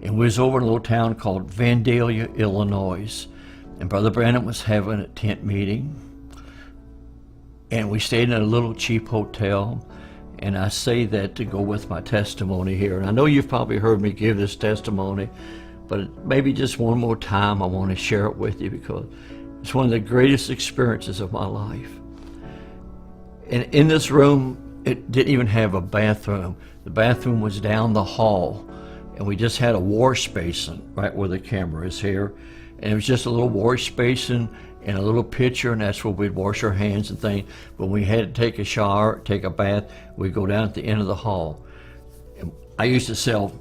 And we was over in a little town called Vandalia, Illinois. And Brother Branham was having a tent meeting. And we stayed in a little cheap hotel. And I say that to go with my testimony here. And I know you've probably heard me give this testimony, but maybe just one more time I want to share it with you because it's one of the greatest experiences of my life. And in this room, it didn't even have a bathroom. The bathroom was down the hall, and we just had a wash basin right where the camera is here. And it was just a little wash basin and a little pitcher, and that's where we'd wash our hands and things. When we had to take a shower, take a bath, we'd go down at the end of the hall. And I used to sell,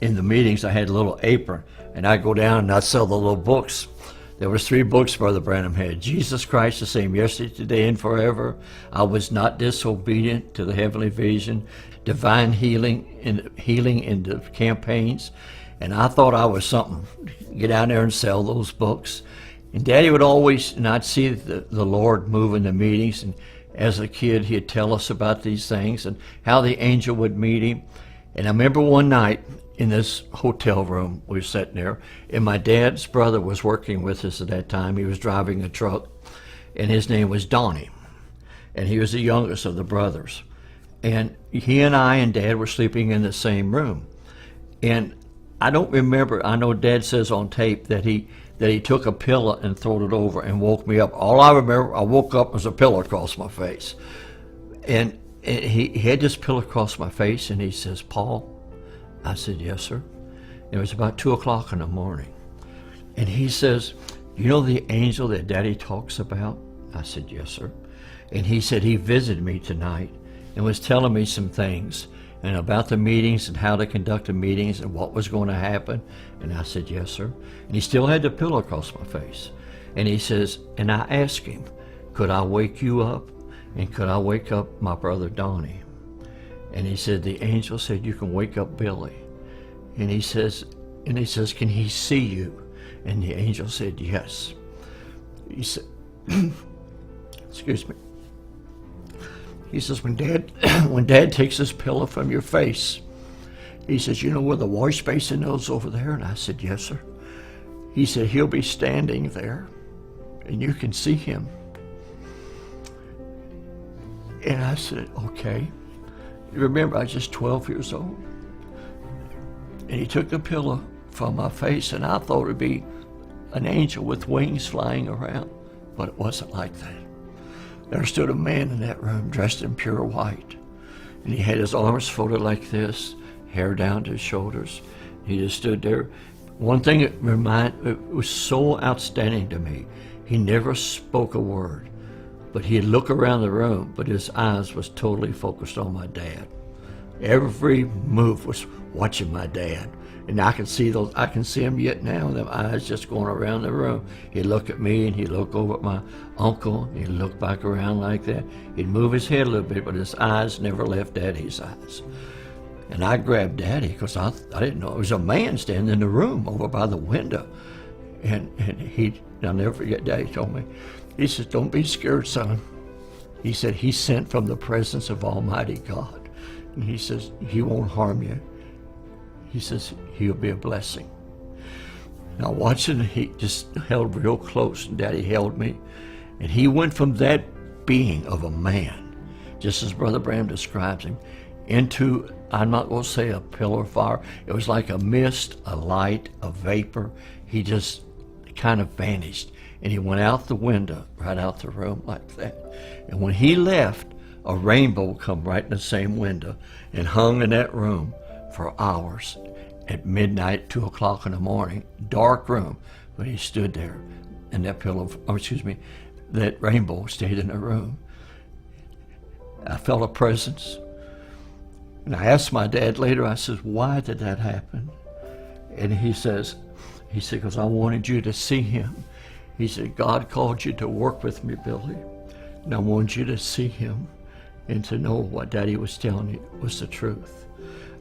in the meetings, I had a little apron, and I'd go down and I'd sell the little books. There was 3 books Brother Branham had. Jesus Christ, the same yesterday, today, and forever. I was not disobedient to the heavenly vision. Divine healing in the campaigns. And I thought I was something. Get out there and sell those books. And Daddy would always not see the Lord move in the meetings. And as a kid, he'd tell us about these things and how the angel would meet him. And I remember one night in this hotel room, we were sitting there, and my dad's brother was working with us at that time. He was driving a truck, and his name was Donnie. And he was the youngest of the brothers. And he and I and Dad were sleeping in the same room. And I don't remember, I know Dad says on tape that he took a pillow and threw it over and woke me up. All I remember, I woke up, was a pillow across my face. And he had this pillow across my face, and he says, "Paul." I said, "Yes, sir." It was about 2 o'clock in the morning. And he says, "You know the angel that Daddy talks about?" I said, "Yes, sir." And he said he visited me tonight and was telling me some things and about the meetings and how to conduct the meetings and what was going to happen. And I said, "Yes, sir." And he still had the pillow across my face. And he says, and I asked him, "Could I wake you up? And could I wake up my brother Donnie?" And he said, the angel said, "You can wake up Billy." And he says, "Can he see you?" And the angel said, "Yes." He said, excuse me. He says, when Dad takes this pillow from your face, he says, "You know where the wash basin is over there?" And I said, "Yes, sir." He said, "He'll be standing there, and you can see him." And I said, "Okay." Remember, I was just 12 years old. And he took the pillow from my face, and I thought it'd be an angel with wings flying around, but it wasn't like that. There stood a man in that room dressed in pure white, and he had his arms folded like this, hair down to his shoulders. He just stood there. One thing it was so outstanding to me, he never spoke a word. But he'd look around the room, but his eyes was totally focused on my dad. Every move was watching my dad. And I can see him yet now, them eyes just going around the room. He'd look at me and he'd look over at my uncle, and he'd look back around like that. He'd move his head a little bit, but his eyes never left Daddy's eyes. And I grabbed Daddy because I didn't know. There was a man standing in the room over by the window. And I'll never forget, Daddy told me, he says, "Don't be scared, son." He said, "He's sent from the presence of Almighty God." And he says, "He won't harm you." He says, "He'll be a blessing." Now watching, he just held real close, and Daddy held me. And he went from that being of a man, just as Brother Branham describes him, into, I'm not going to say a pillar of fire. It was like a mist, a light, a vapor. He just kind of vanished. And he went out the window, right out the room like that. And when he left, a rainbow come right in the same window and hung in that room for hours. At midnight, 2 o'clock in the morning, dark room, but he stood there, and that rainbow stayed in the room. I felt a presence. And I asked my dad later, I said, "Why did that happen?" And he said, "Because I wanted you to see him." He said, "God called you to work with me, Billy, and I wanted you to see him and to know what Daddy was telling you was the truth."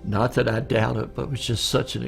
Not that I doubt it, but it was just such an